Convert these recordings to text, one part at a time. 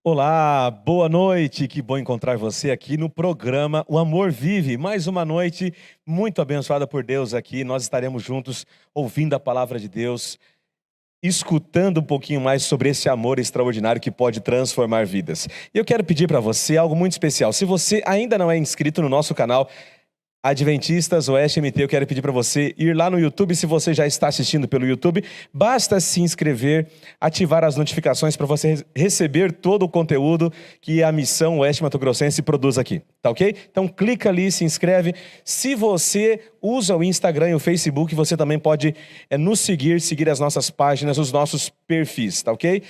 Olá, boa noite, que bom encontrar você aqui no programa O Amor Vive. Mais uma noite muito abençoada por Deus aqui, nós estaremos juntos ouvindo a palavra de Deus, escutando um pouquinho mais sobre esse amor extraordinário que pode transformar vidas. E eu quero pedir para você algo muito especial. Se você ainda não é inscrito no nosso canal Adventistas Oeste MT, eu quero pedir para você ir lá no YouTube. Se você já está assistindo pelo YouTube, basta se inscrever, ativar as notificações para você receber todo o conteúdo que a Missão Oeste Mato Grossense produz aqui, tá ok? Então clica ali, se inscreve. Se você usa o Instagram e o Facebook, você também pode nos seguir as nossas páginas, os nossos perfis, tá ok?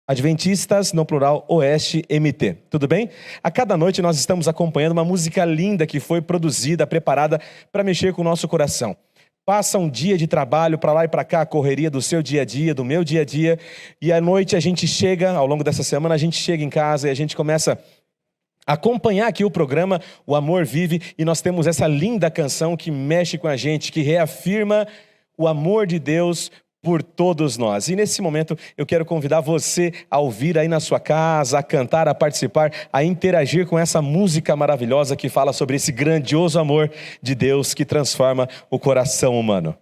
Adventistas, no plural, Oeste MT. Tudo bem? A cada noite nós estamos acompanhando uma música linda que foi produzida, preparada para mexer com o nosso coração. Passa um dia de trabalho para lá e para cá, a correria do seu dia a dia, do meu dia a dia, e à noite a gente chega, ao longo dessa semana, a gente chega em casa e a gente começa a acompanhar aqui o programa O Amor Vive, e nós temos essa linda canção que mexe com a gente, que reafirma o amor de Deus por todos nós. E nesse momento eu quero convidar você a ouvir aí na sua casa, a cantar, a participar, a interagir com essa música maravilhosa que fala sobre esse grandioso amor de Deus que transforma o coração humano.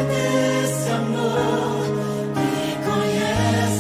Desse amor que conhece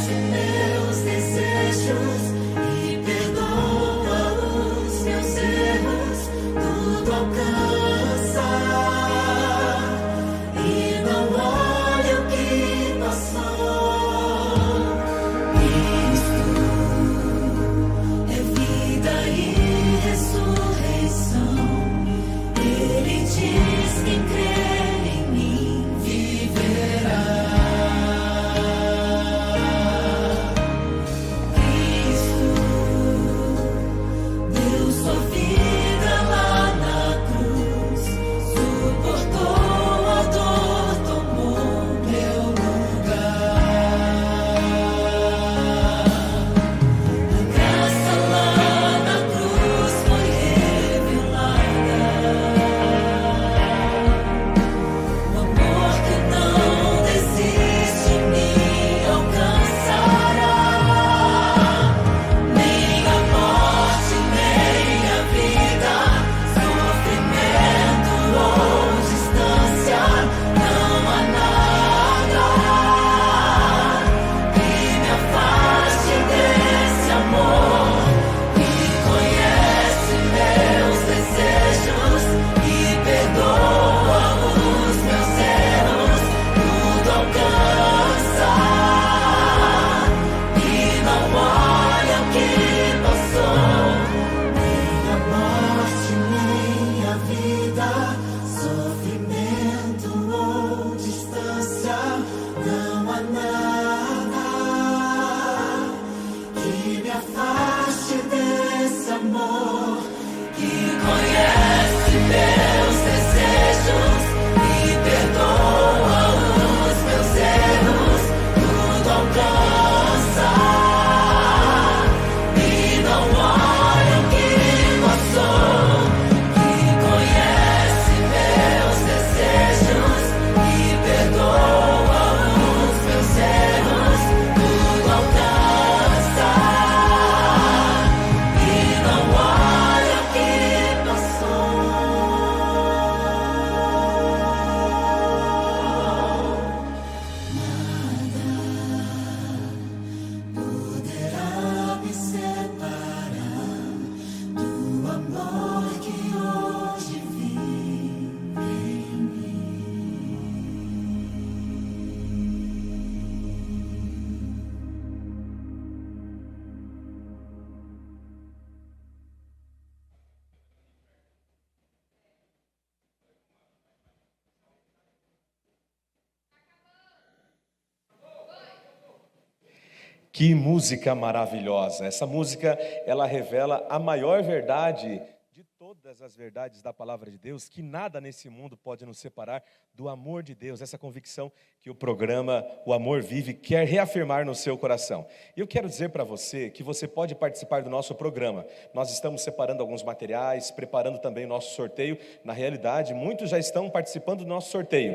Que música maravilhosa! Essa música, ela revela a maior verdade de todas as verdades da palavra de Deus, que nada nesse mundo pode nos separar do amor de Deus, essa convicção que o programa O Amor Vive quer reafirmar no seu coração. E eu quero dizer para você que você pode participar do nosso programa. Nós estamos separando alguns materiais, preparando também o nosso sorteio. Na realidade, muitos já estão participando do nosso sorteio.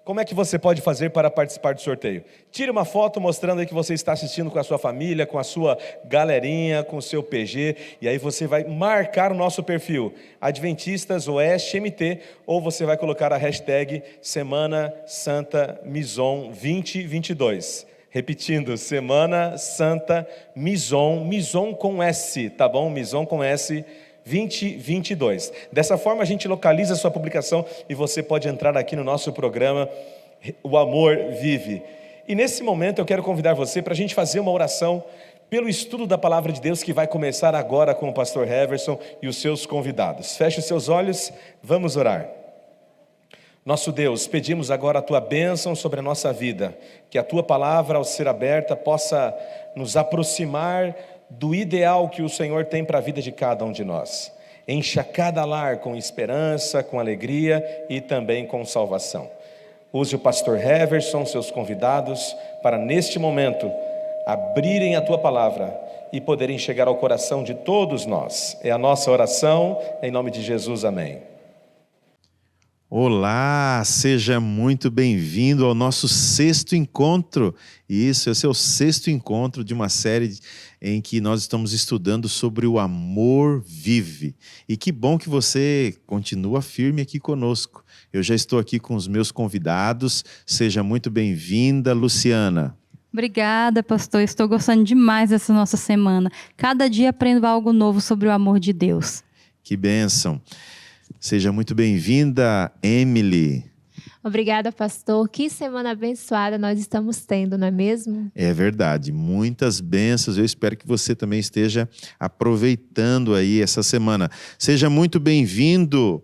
Como é que você pode fazer para participar do sorteio? Tire uma foto mostrando aí que você está assistindo com a sua família, com a sua galerinha, com o seu PG, e aí você vai marcar o nosso perfil, Adventistas Oeste MT, ou você vai colocar a hashtag Semana Santa Mison 2022. Repetindo, Semana Santa Mison, Mison com S, tá bom? Mison com S 2022. Dessa forma a gente localiza a sua publicação e você pode entrar aqui no nosso programa O Amor Vive. E nesse momento eu quero convidar você para a gente fazer uma oração pelo estudo da Palavra de Deus que vai começar agora com o pastor Heverson e os seus convidados. Feche os seus olhos, vamos orar. Nosso Deus, pedimos agora a Tua bênção sobre a nossa vida, que a Tua palavra ao ser aberta possa nos aproximar do ideal que o Senhor tem para a vida de cada um de nós. Encha cada lar com esperança, com alegria e também com salvação. Use o pastor Heverson, seus convidados, para neste momento abrirem a Tua palavra e poderem chegar ao coração de todos nós. É a nossa oração, em nome de Jesus, amém. Olá, seja muito bem-vindo ao nosso sexto encontro. Isso, esse é o sexto encontro de uma série em que nós estamos estudando sobre o amor vive. E que bom que você continua firme aqui conosco. Eu já estou aqui com os meus convidados. Seja muito bem-vinda, Luciana. Obrigada, pastor. Estou gostando demais dessa nossa semana. Cada dia aprendo algo novo sobre o amor de Deus. Que bênção. Seja muito bem-vinda, Emily. Obrigada, pastor. Que semana abençoada nós estamos tendo, não é mesmo? É verdade, muitas bênçãos. Eu espero que você também esteja aproveitando aí essa semana. Seja muito bem-vindo,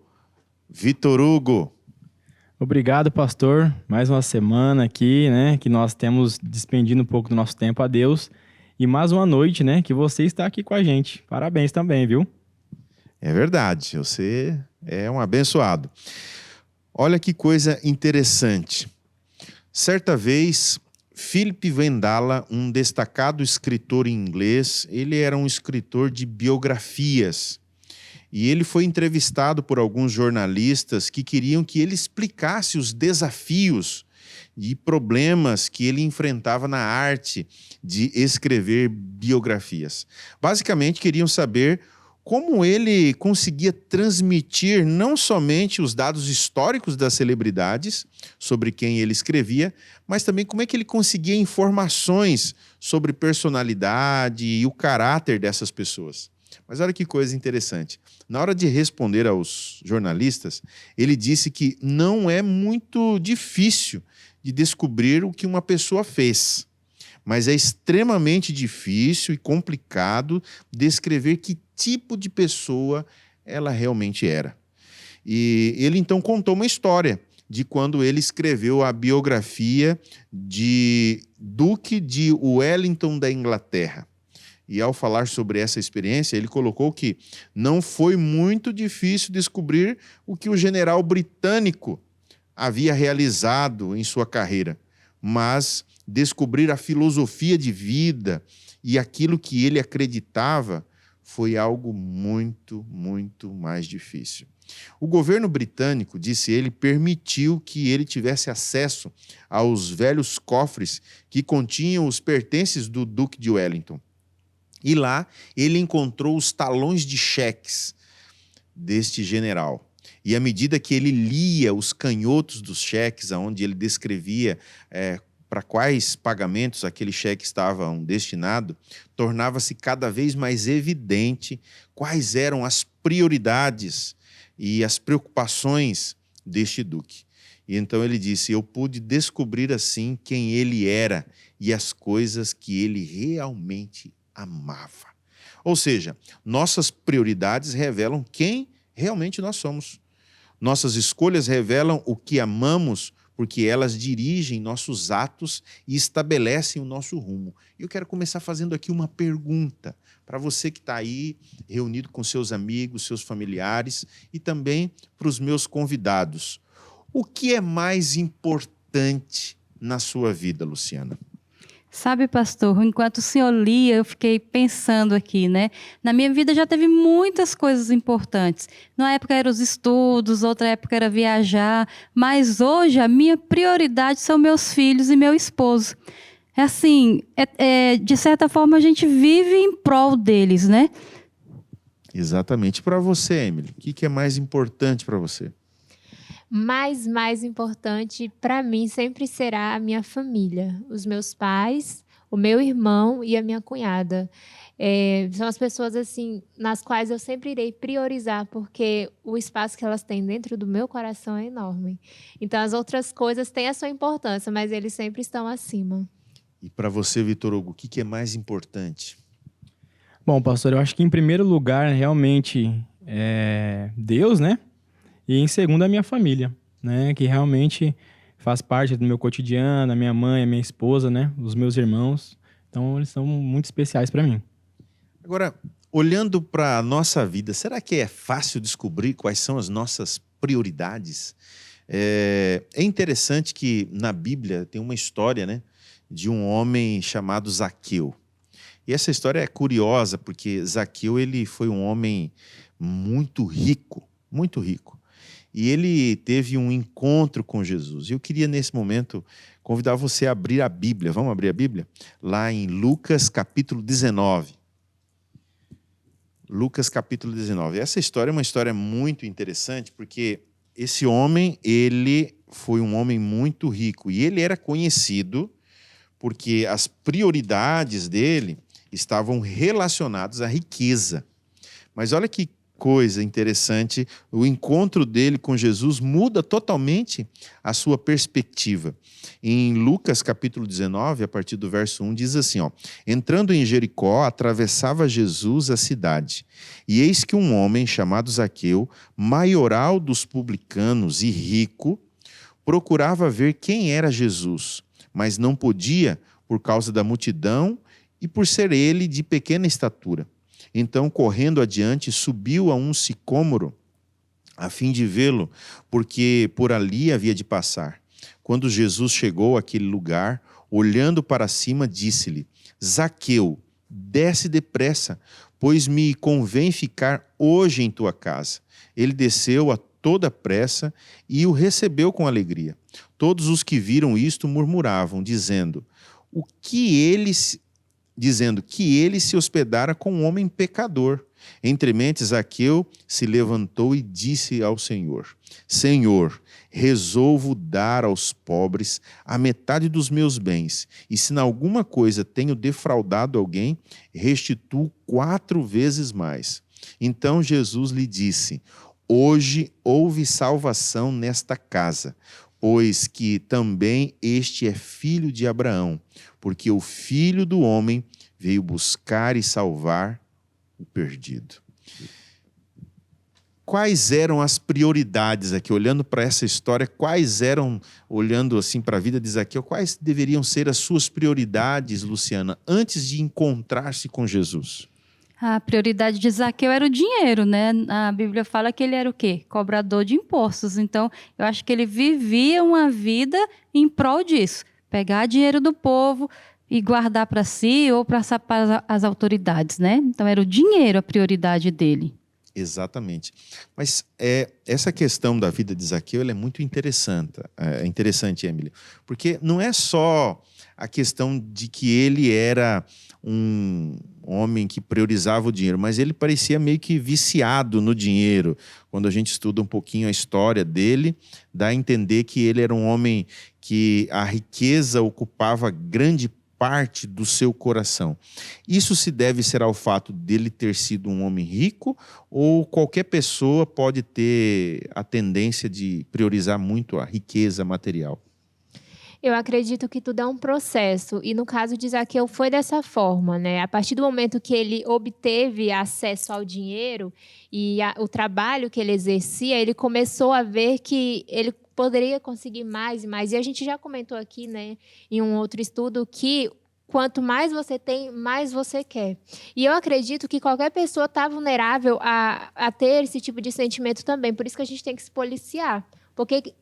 Vitor Hugo. Obrigado, pastor. Mais uma semana aqui, né, que nós temos despendido um pouco do nosso tempo a Deus. E mais uma noite, né, que você está aqui com a gente. Parabéns também, viu? É verdade, você é um abençoado. Olha que coisa interessante. Certa vez, Philip Vendala, um destacado escritor inglês, ele era um escritor de biografias. E ele foi entrevistado por alguns jornalistas que queriam que ele explicasse os desafios e problemas que ele enfrentava na arte de escrever biografias. Basicamente, queriam saber como ele conseguia transmitir não somente os dados históricos das celebridades, sobre quem ele escrevia, mas também como é que ele conseguia informações sobre personalidade e o caráter dessas pessoas. Mas olha que coisa interessante. Na hora de responder aos jornalistas, ele disse que não é muito difícil de descobrir o que uma pessoa fez, mas é extremamente difícil e complicado descrever que tipo de pessoa ela realmente era. E ele então contou uma história de quando ele escreveu a biografia de Duque de Wellington da Inglaterra. E ao falar sobre essa experiência, ele colocou que não foi muito difícil descobrir o que o general britânico havia realizado em sua carreira, mas descobrir a filosofia de vida e aquilo que ele acreditava foi algo muito, muito mais difícil. O governo britânico, disse ele, permitiu que ele tivesse acesso aos velhos cofres que continham os pertences do Duque de Wellington. E lá ele encontrou os talões de cheques deste general. E à medida que ele lia os canhotos dos cheques, onde ele descrevia para quais pagamentos aquele cheque estava destinado, tornava-se cada vez mais evidente quais eram as prioridades e as preocupações deste duque. E então ele disse: eu pude descobrir assim quem ele era e as coisas que ele realmente amava. Ou seja, nossas prioridades revelam quem realmente nós somos. Nossas escolhas revelam o que amamos porque elas dirigem nossos atos e estabelecem o nosso rumo. E eu quero começar fazendo aqui uma pergunta para você que está aí reunido com seus amigos, seus familiares e também para os meus convidados. O que é mais importante na sua vida, Luciana? Sabe, pastor, enquanto o senhor lia, eu fiquei pensando aqui, né? Na minha vida já teve muitas coisas importantes. Numa época eram os estudos, outra época era viajar, mas hoje a minha prioridade são meus filhos e meu esposo. É assim, de certa forma a gente vive em prol deles, né? Exatamente. Para você, Emily, o que é mais importante para você? Mais importante para mim sempre será a minha família, os meus pais, o meu irmão e a minha cunhada. São as pessoas assim nas quais eu sempre irei priorizar, porque o espaço que elas têm dentro do meu coração é enorme. Então as outras coisas têm a sua importância, mas eles sempre estão acima. E para você, Vitor Hugo, o que é mais importante? Bom, pastor, eu acho que em primeiro lugar, realmente, é Deus, né? E em segundo, a minha família, né? Que realmente faz parte do meu cotidiano, a minha mãe, a minha esposa, né? Os meus irmãos. Então, eles são muito especiais para mim. Agora, olhando para a nossa vida, será que é fácil descobrir quais são as nossas prioridades? É interessante que na Bíblia tem uma história, né? De um homem chamado Zaqueu. E essa história é curiosa, porque Zaqueu ele foi um homem muito rico, muito rico. E ele teve um encontro com Jesus. E eu queria, nesse momento, convidar você a abrir a Bíblia. Vamos abrir a Bíblia? Lá em Lucas, capítulo 19. Lucas, capítulo 19. Essa história é uma história muito interessante, porque esse homem, ele foi um homem muito rico. E ele era conhecido porque as prioridades dele estavam relacionadas à riqueza. Mas olha que coisa interessante, o encontro dele com Jesus muda totalmente a sua perspectiva. Em Lucas capítulo 19, a partir do verso 1, diz assim, entrando em Jericó, atravessava Jesus a cidade. E eis que um homem chamado Zaqueu, maioral dos publicanos e rico, procurava ver quem era Jesus, mas não podia por causa da multidão e por ser ele de pequena estatura. Então, correndo adiante, subiu a um sicômoro, a fim de vê-lo, porque por ali havia de passar. Quando Jesus chegou àquele lugar, olhando para cima, disse-lhe, Zaqueu, desce depressa, pois me convém ficar hoje em tua casa. Ele desceu a toda pressa e o recebeu com alegria. Todos os que viram isto murmuravam, dizendo que ele se hospedara com um homem pecador. Entrementes, Zaqueu se levantou e disse ao Senhor, Senhor, resolvo dar aos pobres a metade dos meus bens, e se em alguma coisa tenho defraudado alguém, restituo 4 vezes mais. Então Jesus lhe disse, hoje houve salvação nesta casa, pois que também este é filho de Abraão, porque o Filho do Homem veio buscar e salvar o perdido. Quais eram as prioridades aqui, olhando para essa história, olhando assim para a vida de Zaqueu, quais deveriam ser as suas prioridades, Luciana, antes de encontrar-se com Jesus? A prioridade de Zaqueu era o dinheiro, né? A Bíblia fala que ele era o quê? Cobrador de impostos. Então, eu acho que ele vivia uma vida em prol disso. Pegar dinheiro do povo e guardar para si ou para as autoridades, né? Então, era o dinheiro a prioridade dele. Exatamente. Mas essa questão da vida de Zaqueu ela é muito interessante, Emily, porque não é só a questão de que ele era um homem que priorizava o dinheiro, mas ele parecia meio que viciado no dinheiro. Quando a gente estuda um pouquinho a história dele, dá a entender que ele era um homem que a riqueza ocupava grande parte do seu coração. Isso se deve ser ao fato dele ter sido um homem rico ou qualquer pessoa pode ter a tendência de priorizar muito a riqueza material? Eu acredito que tudo é um processo, e no caso de Zaqueu foi dessa forma, né? A partir do momento que ele obteve acesso ao dinheiro e o trabalho que ele exercia, ele começou a ver que ele poderia conseguir mais e mais. E a gente já comentou aqui, né, em um outro estudo, que quanto mais você tem, mais você quer. E eu acredito que qualquer pessoa está vulnerável a ter esse tipo de sentimento também. Por isso que a gente tem que se policiar. Porque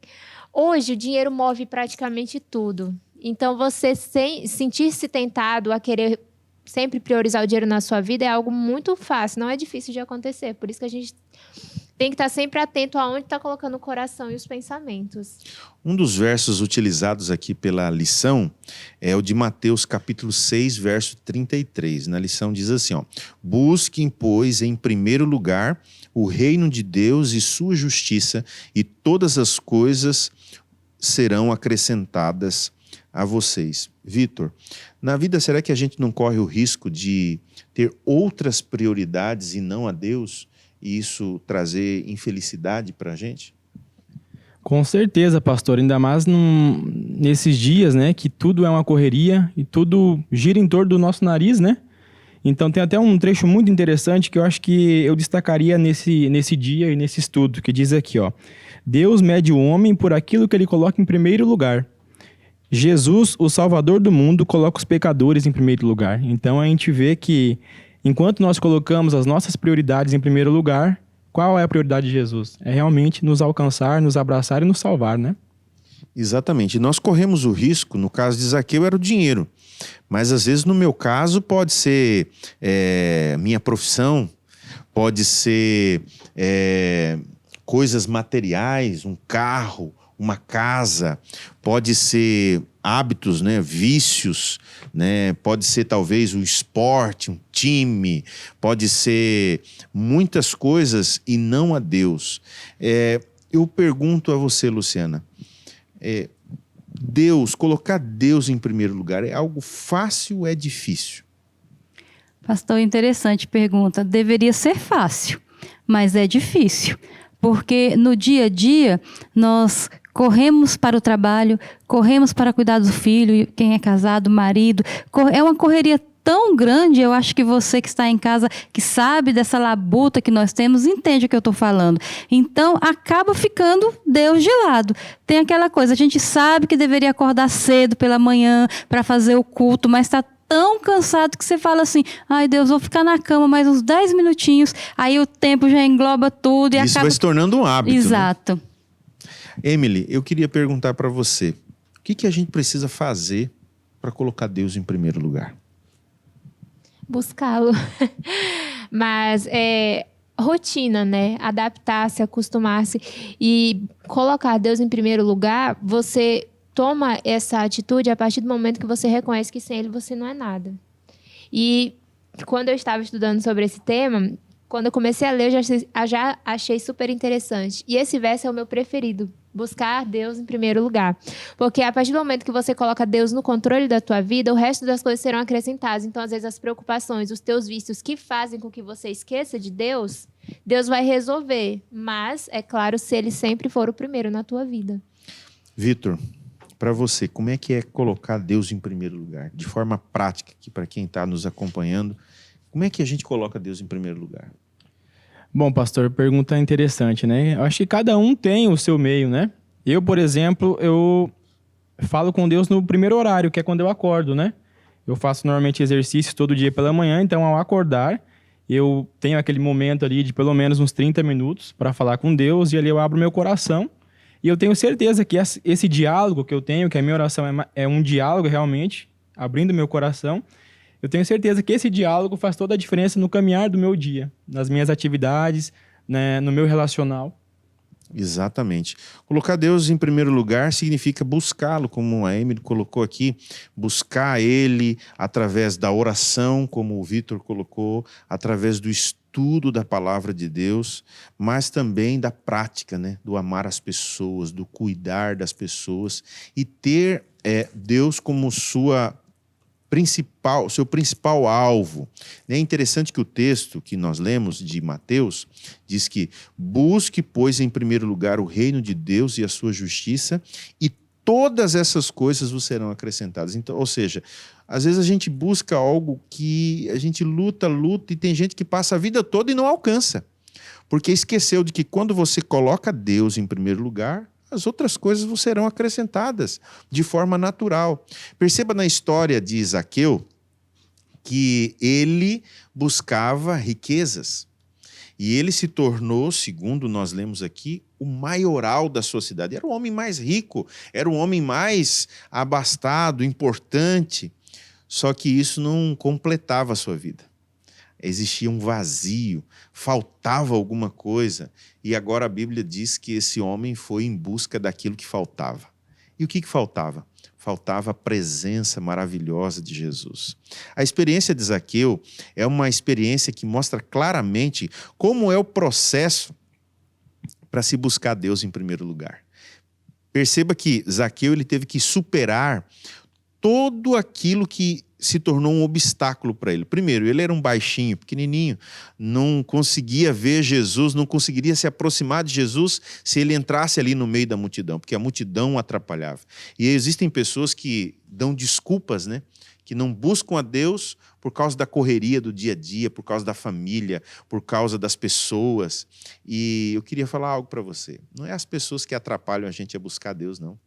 hoje o dinheiro move praticamente tudo. Então, você sentir-se tentado a querer sempre priorizar o dinheiro na sua vida é algo muito fácil, não é difícil de acontecer. Por isso que a gente tem que estar sempre atento aonde está colocando o coração e os pensamentos. Um dos versos utilizados aqui pela lição é o de Mateus capítulo 6, verso 33. Na lição diz assim, ó: busquem, pois, em primeiro lugar o reino de Deus e sua justiça, e todas as coisas serão acrescentadas a vocês. Vitor, na vida, será que a gente não corre o risco de ter outras prioridades e não a Deus, e isso trazer infelicidade para a gente? Com certeza, pastor, ainda mais nesses dias, né, que tudo é uma correria e tudo gira em torno do nosso nariz, né? Então tem até um trecho muito interessante que eu acho que eu destacaria nesse dia e nesse estudo, que diz aqui, ó: Deus mede o homem por aquilo que ele coloca em primeiro lugar. Jesus, o Salvador do mundo, coloca os pecadores em primeiro lugar. Então a gente vê que enquanto nós colocamos as nossas prioridades em primeiro lugar, qual é a prioridade de Jesus? É realmente nos alcançar, nos abraçar e nos salvar, né? Exatamente. Nós corremos o risco, no caso de Zaqueu era o dinheiro, mas às vezes no meu caso pode ser minha profissão, pode ser coisas materiais, um carro, uma casa, pode ser hábitos, né, vícios, né, pode ser talvez o esporte, um time, pode ser muitas coisas e não a Deus. Eu pergunto a você, Luciana, colocar Deus em primeiro lugar é algo fácil ou é difícil? Pastor, interessante pergunta. Deveria ser fácil, mas é difícil. Porque no dia a dia, nós corremos para o trabalho, corremos para cuidar do filho, quem é casado, marido. É uma correria tão grande, eu acho que você que está em casa, que sabe dessa labuta que nós temos, entende o que eu estou falando. Então, acaba ficando Deus de lado. Tem aquela coisa, a gente sabe que deveria acordar cedo pela manhã para fazer o culto, mas está tão cansado que você fala assim: ai Deus, vou ficar na cama mais uns 10 minutinhos, aí o tempo já engloba tudo. E isso acaba... vai se tornando um hábito. Exato. Né? Emily, eu queria perguntar para você, o que a gente precisa fazer para colocar Deus em primeiro lugar? Buscá-lo. Mas rotina, né? Adaptar-se, acostumar-se e colocar Deus em primeiro lugar. Você toma essa atitude a partir do momento que você reconhece que sem Ele você não é nada. E quando eu estava estudando sobre esse tema, quando eu comecei a ler, eu já achei super interessante. E esse verso é o meu preferido. Buscar Deus em primeiro lugar. Porque a partir do momento que você coloca Deus no controle da tua vida, o resto das coisas serão acrescentadas. Então, às vezes, as preocupações, os teus vícios que fazem com que você esqueça de Deus, Deus vai resolver. Mas, é claro, se Ele sempre for o primeiro na tua vida. Vitor, para você, como é que é colocar Deus em primeiro lugar? De forma prática, aqui para quem está nos acompanhando, como é que a gente coloca Deus em primeiro lugar? Bom, pastor, pergunta interessante, né? Eu acho que cada um tem o seu meio, né? Eu, por exemplo, eu falo com Deus no primeiro horário, que é quando eu acordo, né? Eu faço normalmente exercícios todo dia pela manhã, então ao acordar, eu tenho aquele momento ali de pelo menos uns 30 minutos para falar com Deus, e ali eu abro meu coração, e eu tenho certeza que esse diálogo que eu tenho, que a minha oração é um diálogo realmente, abrindo meu coração, eu tenho certeza que esse diálogo faz toda a diferença no caminhar do meu dia, nas minhas atividades, né, no meu relacional. Exatamente. Colocar Deus em primeiro lugar significa buscá-lo, como a Emily colocou aqui, buscar Ele através da oração, como o Vitor colocou, através do estudo da palavra de Deus, mas também da prática, né? Do amar as pessoas, do cuidar das pessoas e ter Deus como seu principal alvo. É interessante que o texto que nós lemos de Mateus diz que busque, pois, em primeiro lugar o reino de Deus e a sua justiça, e todas essas coisas vos serão acrescentadas. Então, ou seja, às vezes a gente busca algo que a gente luta, e tem gente que passa a vida toda e não alcança, porque esqueceu de que quando você coloca Deus em primeiro lugar, as outras coisas vos serão acrescentadas de forma natural. Perceba na história de Zaqueu que ele buscava riquezas. E ele se tornou, segundo nós lemos aqui, o maioral da sua cidade. Era o homem mais rico, era o homem mais abastado, importante. Só que isso não completava a sua vida. Existia um vazio, faltava alguma coisa. E agora a Bíblia diz que esse homem foi em busca daquilo que faltava. E o que faltava? Faltava a presença maravilhosa de Jesus. A experiência de Zaqueu é uma experiência que mostra claramente como é o processo para se buscar Deus em primeiro lugar. Perceba que Zaqueu ele teve que superar todo aquilo que se tornou um obstáculo para ele. Primeiro, ele era um baixinho, pequenininho, não conseguia ver Jesus, não conseguiria se aproximar de Jesus se ele entrasse ali no meio da multidão, porque a multidão o atrapalhava. E existem pessoas que dão desculpas, né? Que não buscam a Deus por causa da correria do dia a dia, por causa da família, por causa das pessoas. E eu queria falar algo para você. Não é as pessoas que atrapalham a gente a buscar Deus, não.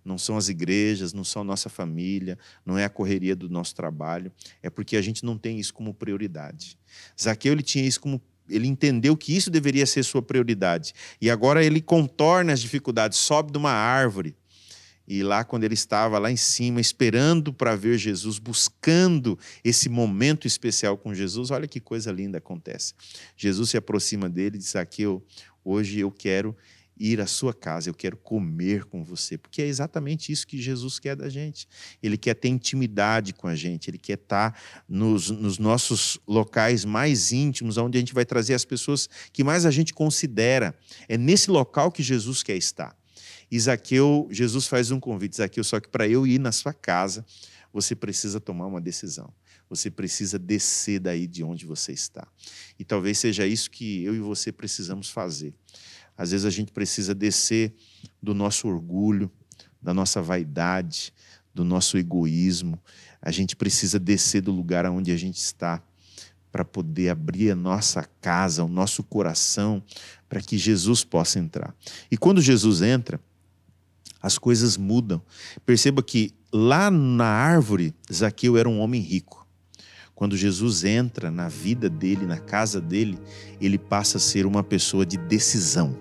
Não são as igrejas, não são a nossa família, não é a correria do nosso trabalho, é porque a gente não tem isso como prioridade. Zaqueu, ele tinha isso como, ele entendeu que isso deveria ser sua prioridade. E agora ele contorna as dificuldades, sobe de uma árvore. E lá, quando ele estava lá em cima, esperando para ver Jesus, buscando esse momento especial com Jesus, olha que coisa linda acontece. Jesus se aproxima dele e diz: Zaqueu, hoje eu quero ir à sua casa, eu quero comer com você, porque é exatamente isso que Jesus quer da gente. Ele quer ter intimidade com a gente, ele quer estar nos nossos locais mais íntimos, onde a gente vai trazer as pessoas que mais a gente considera. É nesse local que Jesus quer estar. E Zaqueu, Jesus faz um convite: Zaqueu, só que para eu ir na sua casa, você precisa tomar uma decisão. Você precisa descer daí de onde você está. E talvez seja isso que eu e você precisamos fazer. Às vezes a gente precisa descer do nosso orgulho, da nossa vaidade, do nosso egoísmo. A gente precisa descer do lugar onde a gente está para poder abrir a nossa casa, o nosso coração, para que Jesus possa entrar. E quando Jesus entra, as coisas mudam. Perceba que lá na árvore, Zaqueu era um homem rico. Quando Jesus entra na vida dele, na casa dele, ele passa a ser uma pessoa de decisão.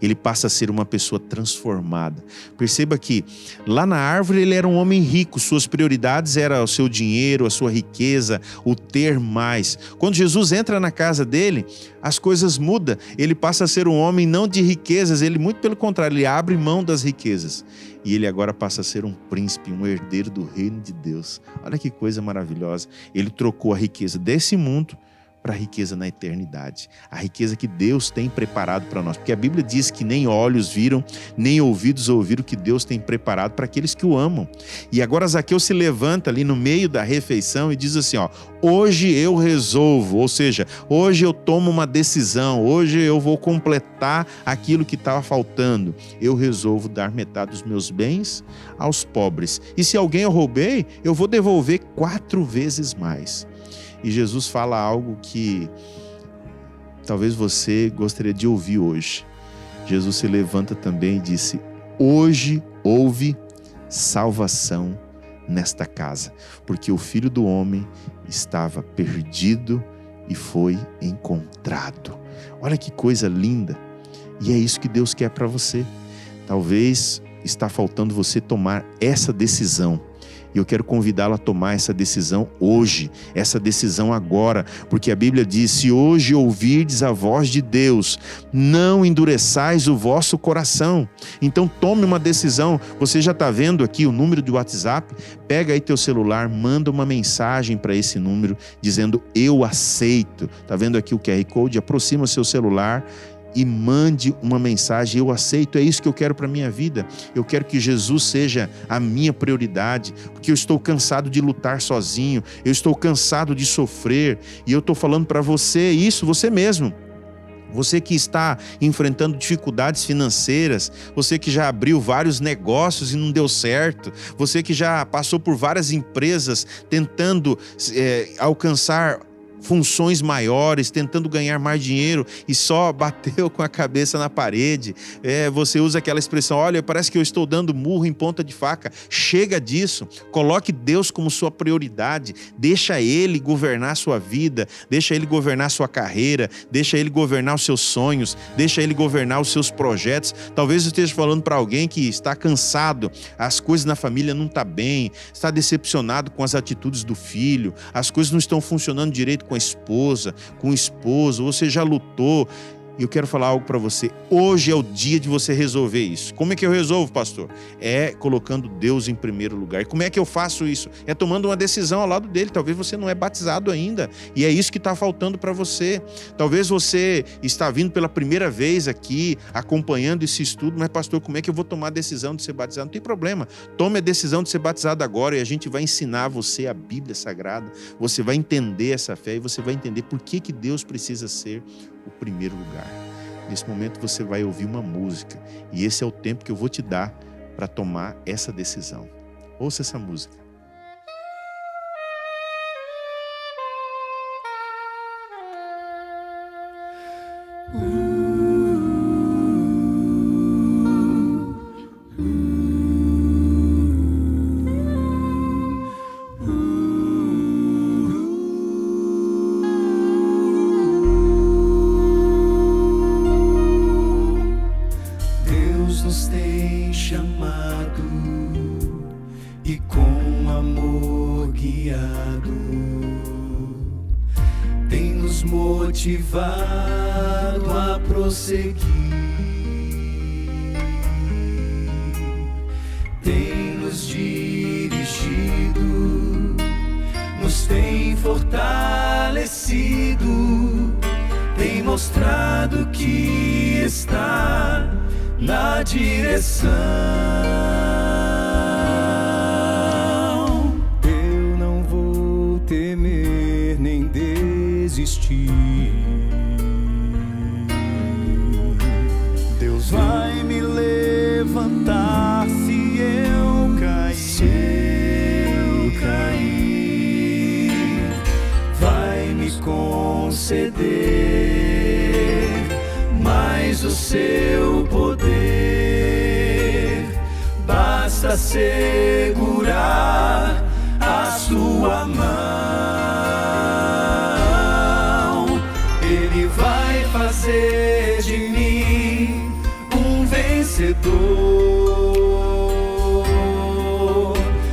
Ele passa a ser uma pessoa transformada. Perceba que lá na árvore ele era um homem rico, suas prioridades eram o seu dinheiro, a sua riqueza, o ter mais. Quando Jesus entra na casa dele, as coisas mudam. Ele passa a ser um homem não de riquezas, ele muito pelo contrário, ele abre mão das riquezas. E ele agora passa a ser um príncipe, um herdeiro do reino de Deus. Olha que coisa maravilhosa. Ele trocou a riqueza desse mundo para a riqueza na eternidade. A riqueza que Deus tem preparado para nós. Porque a Bíblia diz que nem olhos viram, nem ouvidos ouviram o que Deus tem preparado para aqueles que o amam. E agora Zaqueu se levanta ali no meio da refeição e diz assim, hoje eu resolvo, ou seja, hoje eu tomo uma decisão, hoje eu vou completar aquilo que estava faltando. Eu resolvo dar metade dos meus bens aos pobres. E se alguém eu roubei, eu vou devolver 4 vezes mais. E Jesus fala algo que talvez você gostaria de ouvir hoje. Jesus se levanta também e disse: hoje houve salvação nesta casa, porque o Filho do Homem estava perdido e foi encontrado. Olha que coisa linda. E é isso que Deus quer para você. Talvez está faltando você tomar essa decisão. E eu quero convidá-lo a tomar essa decisão hoje, essa decisão agora, porque a Bíblia diz: se hoje ouvirdes a voz de Deus, não endureçais o vosso coração. Então tome uma decisão. Você já está vendo aqui o número de WhatsApp? Pega aí teu celular, manda uma mensagem para esse número, dizendo: eu aceito. Está vendo aqui o QR Code? Aproxima o seu celular e mande uma mensagem: eu aceito, é isso que eu quero para a minha vida. Eu quero que Jesus seja a minha prioridade, porque eu estou cansado de lutar sozinho, eu estou cansado de sofrer, e eu estou falando para você isso, você mesmo. Você que está enfrentando dificuldades financeiras, você que já abriu vários negócios e não deu certo, você que já passou por várias empresas tentando alcançar funções maiores, tentando ganhar mais dinheiro e só bateu com a cabeça na parede. Você usa aquela expressão, olha, parece que eu estou dando murro em ponta de faca. Chega disso, coloque Deus como sua prioridade, deixa Ele governar a sua vida, deixa Ele governar a sua carreira, deixa Ele governar os seus sonhos, deixa Ele governar os seus projetos. Talvez eu esteja falando para alguém que está cansado, as coisas na família não estão bem, está decepcionado com as atitudes do filho, as coisas não estão funcionando direito com a esposa, com o esposo, você já lutou. E eu quero falar algo para você. Hoje é o dia de você resolver isso. Como é que eu resolvo, pastor? É colocando Deus em primeiro lugar. E como é que eu faço isso? É tomando uma decisão ao lado dele. Talvez você não é batizado ainda. E é isso que está faltando para você. Talvez você está vindo pela primeira vez aqui, acompanhando esse estudo. Mas, pastor, como é que eu vou tomar a decisão de ser batizado? Não tem problema. Tome a decisão de ser batizado agora e a gente vai ensinar você a Bíblia Sagrada. Você vai entender essa fé e você vai entender por que Deus precisa ser o primeiro lugar. Nesse momento você vai ouvir uma música e esse é o tempo que eu vou te dar para tomar essa decisão. Ouça essa música. Motivado a prosseguir, tem nos dirigido, nos tem fortalecido, tem mostrado que está na direção. Eu não vou temer nem desistir. Deus vai me levantar se eu cair. Se eu cair, vai me conceder mais o seu poder. Basta segurar a sua mão. Ele vai fazer de mim um vencedor.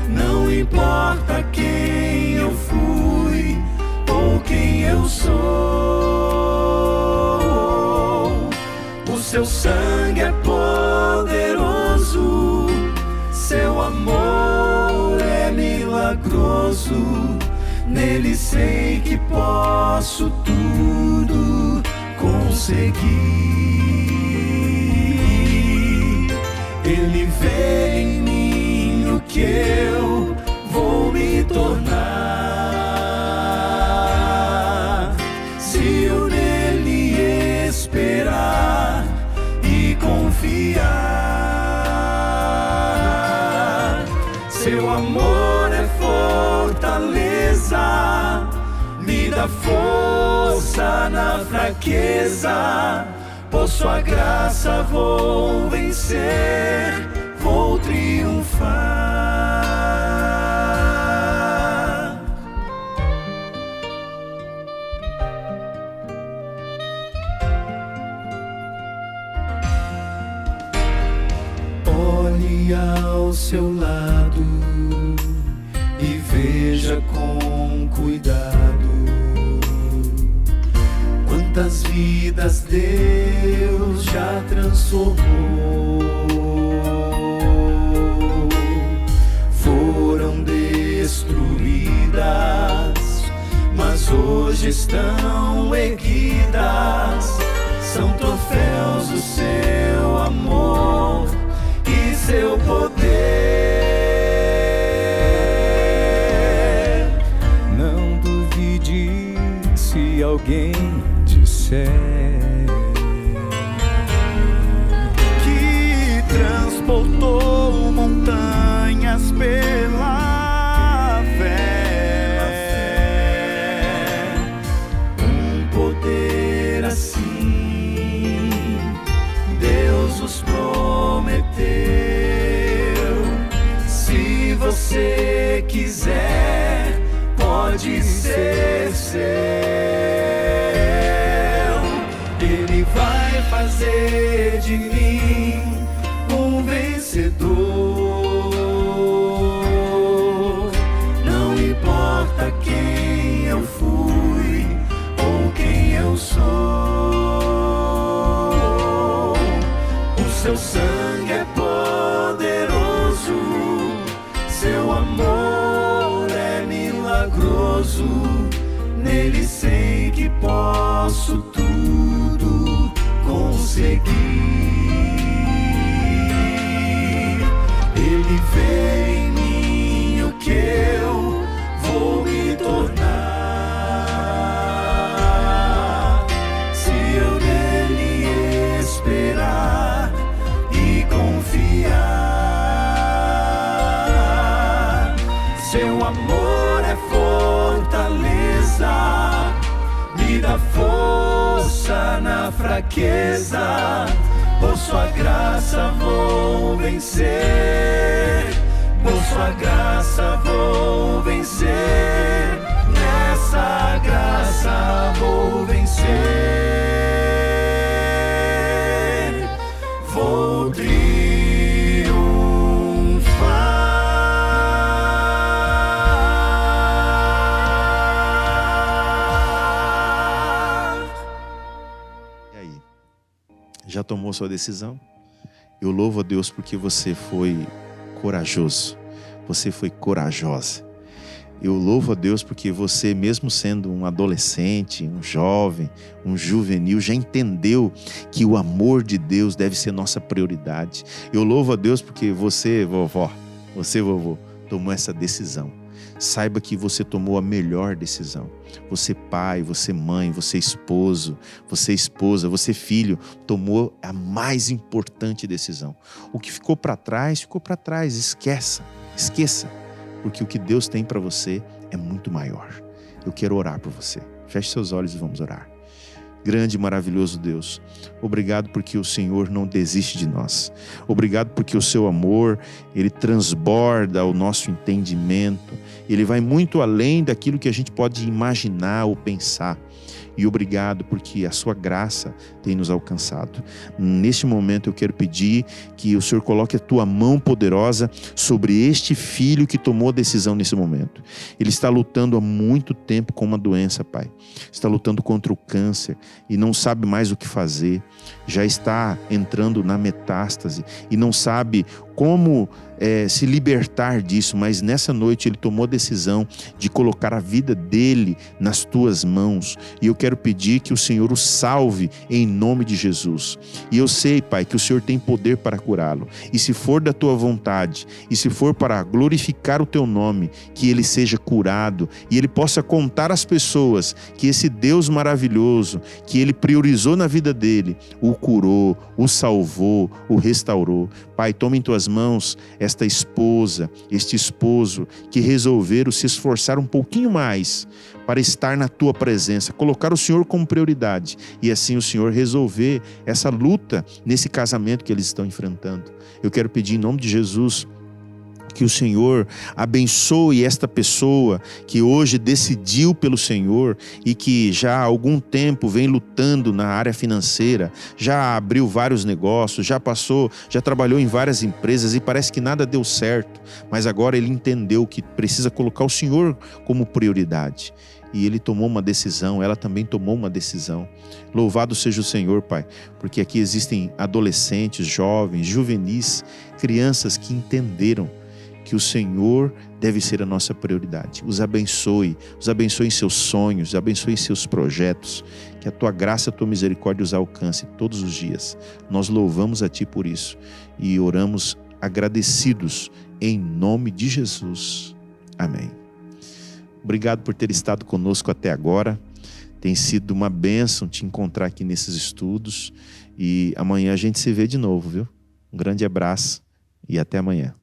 Não importa quem eu fui ou quem eu sou, o seu sangue é poderoso, seu amor é milagroso. Nele sei que posso tudo conseguir. Ele vê em mim o que eu vou me tornar, se eu nele esperar e confiar. Seu amor é fortaleza, me dá força na fraqueza. Por sua graça vou vencer, vou triunfar. Olhe ao seu lado e veja com cuidado quantas vidas Deus já transformou. Foram destruídas, mas hoje estão erguidas. São troféus do seu amor e seu poder. Não duvide se alguém disser que transportou montanhas pela fé. quiser, pode ser seu. Ele vai fazer de mim um vencedor. Não importa quem eu fui ou quem eu sou, o seu sangue é poderoso, seu amor é milagroso. Nele sei que posso tudo conseguir. Ele vê em mim o que eu vou me tornar, se eu nele esperar e confiar. Seu amor é fortaleza, me dá força na fraqueza. Por sua graça vou vencer, por sua graça vou vencer, nessa graça vou vencer, vou triunfar. E aí? Já tomou sua decisão? Eu louvo a Deus porque você foi corajoso. Você foi corajosa. Eu louvo a Deus porque você, mesmo sendo um adolescente, um jovem, um juvenil, já entendeu que o amor de Deus deve ser nossa prioridade. Eu louvo a Deus porque você, vovó, você, vovô, tomou essa decisão. Saiba que você tomou a melhor decisão. Você pai, você mãe, você esposo, você esposa, você filho, tomou a mais importante decisão. O que ficou para trás, esqueça. Porque o que Deus tem para você é muito maior. Eu quero orar por você. Feche seus olhos e vamos orar. Grande e maravilhoso Deus, obrigado porque o Senhor não desiste de nós. Obrigado porque o seu amor, ele transborda o nosso entendimento. Ele vai muito além daquilo que a gente pode imaginar ou pensar. E obrigado porque a sua graça tem nos alcançado. Neste momento eu quero pedir que o Senhor coloque a tua mão poderosa sobre este filho que tomou a decisão nesse momento. Ele está lutando há muito tempo com uma doença, Pai. Está lutando contra o câncer e não sabe mais o que fazer. Já está entrando na metástase e não sabe como se libertar disso, mas nessa noite ele tomou a decisão de colocar a vida dele nas tuas mãos, e eu quero pedir que o Senhor o salve em nome de Jesus. E eu sei, Pai, que o Senhor tem poder para curá-lo, e se for da tua vontade, e se for para glorificar o teu nome, que ele seja curado, e ele possa contar às pessoas que esse Deus maravilhoso, que ele priorizou na vida dele, o curou, o salvou, o restaurou. Pai, toma em tuas mãos esta esposa, este esposo que resolveram se esforçar um pouquinho mais para estar na tua presença, colocar o Senhor como prioridade e assim o Senhor resolver essa luta nesse casamento que eles estão enfrentando. Eu quero pedir em nome de Jesus que o Senhor abençoe esta pessoa que hoje decidiu pelo Senhor e que já há algum tempo vem lutando na área financeira, já abriu vários negócios, já trabalhou em várias empresas e parece que nada deu certo, mas agora ele entendeu que precisa colocar o Senhor como prioridade. E ele tomou uma decisão, ela também tomou uma decisão. Louvado seja o Senhor, Pai, porque aqui existem adolescentes, jovens, juvenis, crianças que entenderam que o Senhor deve ser a nossa prioridade. Os abençoe em seus sonhos, os abençoe em seus projetos, que a tua graça, a tua misericórdia os alcance todos os dias. Nós louvamos a ti por isso e oramos agradecidos em nome de Jesus. Amém. Obrigado por ter estado conosco até agora. Tem sido uma bênção te encontrar aqui nesses estudos e amanhã a gente se vê de novo, viu? Um grande abraço e até amanhã.